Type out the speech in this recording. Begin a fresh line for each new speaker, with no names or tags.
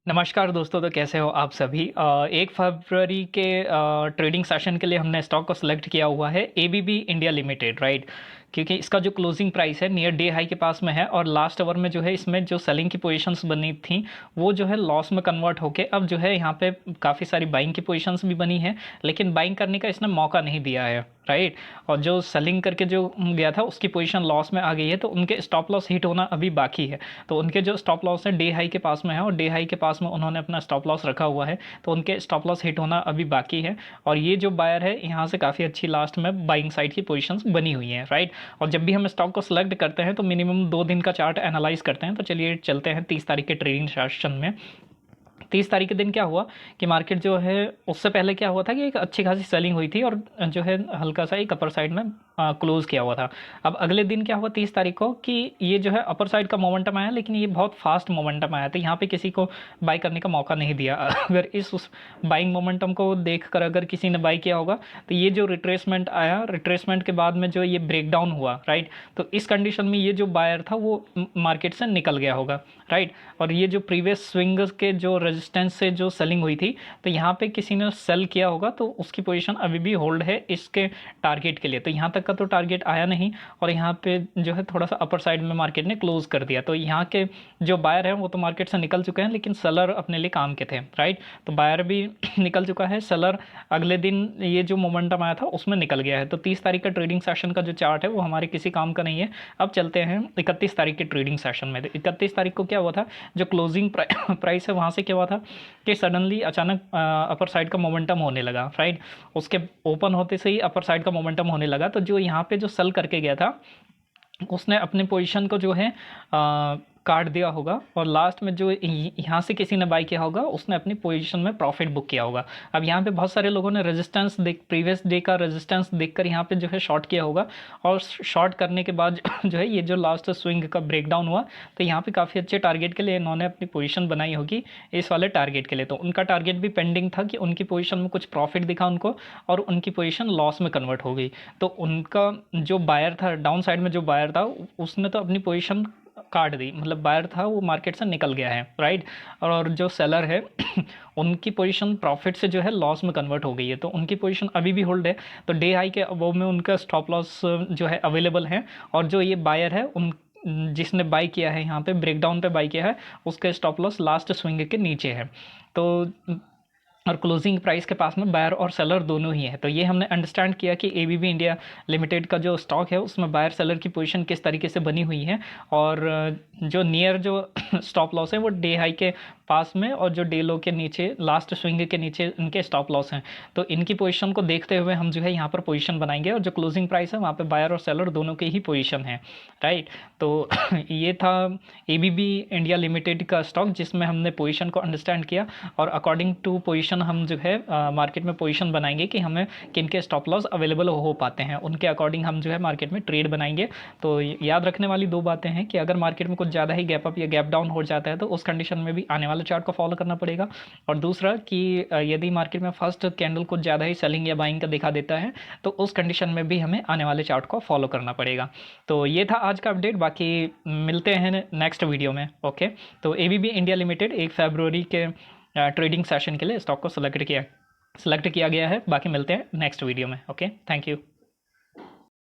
नमस्कार दोस्तों, तो कैसे हो आप सभी। 1 फरवरी के ट्रेडिंग सेशन के लिए हमने स्टॉक को सिलेक्ट किया हुआ है एबीबी इंडिया लिमिटेड, राइट। क्योंकि इसका जो क्लोजिंग प्राइस है नियर डे हाई के पास में है और लास्ट आवर में जो है इसमें जो सेलिंग की पोजीशंस बनी थी वो जो है लॉस में कन्वर्ट होके अब जो है यहाँ पे काफ़ी सारी बाइंग की पोजीशंस भी बनी है, लेकिन बाइंग करने का इसने मौका नहीं दिया है, राइट। और जो सेलिंग करके जो गया था उसकी पोजीशन लॉस में आ गई है, तो उनके स्टॉप लॉस हिट होना अभी बाकी है। तो उनके जो स्टॉप लॉस है डे हाई के पास में है और डे हाई के पास में उन्होंने अपना स्टॉप लॉस रखा हुआ है, तो उनके स्टॉप लॉस हिट होना अभी बाकी है। और ये जो बायर है यहाँ से काफ़ी अच्छी लास्ट में बाइंग साइड की पोजीशंस बनी हुई हैं, राइट। और जब भी हम स्टॉक को सिलेक्ट करते हैं तो मिनिमम 2 दिन का चार्ट एनालाइज करते हैं। तो चलिए चलते हैं 30 तारीख के ट्रेडिंग सेशन में। 30 तारीख के दिन क्या हुआ कि मार्केट जो है उससे पहले क्या हुआ था कि एक अच्छी खासी सेलिंग हुई थी और जो है हल्का सा एक अपर साइड में क्लोज किया हुआ था। अब अगले दिन क्या हुआ 30 तारीख को कि ये जो है अपर साइड का मोमेंटम आया, लेकिन ये बहुत फास्ट मोमेंटम आया, तो यहाँ पे किसी को बाई करने का मौका नहीं दिया। अगर उस बाइंग मोमेंटम को देख कर अगर किसी ने बाई किया होगा तो ये जो रिट्रेसमेंट आया, रिट्रेसमेंट के बाद में जो ये ब्रेकडाउन हुआ, राइट, तो इस कंडीशन में ये जो बायर था वो मार्केट से निकल गया होगा, राइट। और ये जो प्रीवियस स्विंग के जो रेजिस्टेंस से जो सेलिंग हुई थी तो यहाँ पे किसी ने सेल किया होगा, तो उसकी पोजीशन अभी भी होल्ड है इसके टारगेट के लिए। तो यहाँ तक का तो टारगेट आया नहीं और यहाँ पे जो है थोड़ा सा अपर साइड में मार्केट ने क्लोज कर दिया। तो यहाँ के जो बायर हैं वो तो मार्केट से निकल चुके हैं, लेकिन सेलर अपने लिए काम के थे, राइट। तो बायर भी निकल चुका है, सेलर अगले दिन ये जो मोमेंटम आया था उसमें निकल गया है। तो 30 तारीख का ट्रेडिंग सेशन का जो चार्ट है वो हमारे किसी काम का नहीं है। अब चलते हैं 31 तारीख के ट्रेडिंग सेशन में। 31 तारीख को क्या हुआ था, जो क्लोजिंग प्राइस है वहाँ से क्या हुआ था कि सडनली अचानक अपर साइड का मोमेंटम होने लगा, राइट। उसके ओपन होते से ही अपर साइड का मोमेंटम होने लगा, तो जो यहाँ पे जो सेल करके गया था उसने अपनी पोजीशन को जो है काट दिया होगा और लास्ट में जो यहाँ से किसी ने बाई किया होगा उसने अपनी पोजीशन में प्रॉफिट बुक किया होगा। अब यहाँ पे बहुत सारे लोगों ने रेजिस्टेंस देख प्रीवियस डे का रेजिस्टेंस देखकर यहाँ पे जो है शॉर्ट किया होगा और शॉर्ट करने के बाद जो है ये जो लास्ट स्विंग का ब्रेकडाउन हुआ तो यहाँ पे काफ़ी अच्छे टारगेट के लिए इन्होंने अपनी पोजीशन बनाई होगी इस वाले टारगेट के लिए। तो उनका टारगेट भी पेंडिंग था कि उनकी पोजीशन में कुछ प्रॉफिट दिखा उनको और उनकी पोजीशन लॉस में कन्वर्ट हो गई। तो उनका जो बायर था डाउन साइड में जो बायर था उसने तो अपनी पोजीशन काट दी, मतलब बायर था वो मार्केट से निकल गया है, राइट। और जो सेलर है उनकी पोजीशन प्रॉफिट से जो है लॉस में कन्वर्ट हो गई है, तो उनकी पोजीशन अभी भी होल्ड है। तो डे हाई के अबव में उनका स्टॉप लॉस जो है अवेलेबल है और जो ये बायर है उन जिसने बाई किया है यहाँ पे ब्रेकडाउन पे बाई किया है उसके स्टॉप लॉस लास्ट स्विंग के नीचे है। तो और क्लोजिंग प्राइस के पास में बायर और सेलर दोनों ही है। तो ये हमने अंडरस्टैंड किया कि एबीबी इंडिया लिमिटेड का जो स्टॉक है उसमें बायर सेलर की पोजीशन किस तरीके से बनी हुई है और जो नियर जो स्टॉप लॉस है वो डे हाई के पास में और जो डे लो के नीचे लास्ट स्विंग के नीचे इनके स्टॉप लॉस हैं। तो इनकी पोजीशन को देखते हुए हम जो है यहाँ पर पोजीशन बनाएंगे और जो क्लोजिंग प्राइस है वहाँ पे बायर और सेलर दोनों की ही पोजीशन है, राइट। तो ये था एबीबी इंडिया लिमिटेड का स्टॉक जिसमें हमने पोजीशन को अंडरस्टैंड किया और अकॉर्डिंग टू पोजीशन हम जो है मार्केट में पोजीशन बनाएंगे कि हमें किन के स्टॉप लॉस अवेलेबल हो पाते हैं, उनके अकॉर्डिंग हम जो है मार्केट में ट्रेड बनाएंगे। तो याद रखने वाली 2 बातें हैं कि अगर मार्केट में कुछ ज़्यादा ही गैप अप या गैप डाउन हो जाता है तो उस कंडीशन में भी आने वाले चार्ट को फॉलो करना पड़ेगा। और दूसरा कि यदि मार्केट में फर्स्ट कैंडल कुछ ज़्यादा ही सेलिंग या बाइंग का दिखा देता है तो उस कंडीशन में भी हमें आने वाले चार्ट को फॉलो करना पड़ेगा। तो ये था आज का अपडेट, बाकी मिलते हैं नेक्स्ट वीडियो में, ओके। तो एबीबी इंडिया लिमिटेड 1 फरवरी के ट्रेडिंग सेशन के लिए स्टॉक को सिलेक्ट किया गया है। बाकी मिलते हैं नेक्स्ट वीडियो में, ओके। Thank you.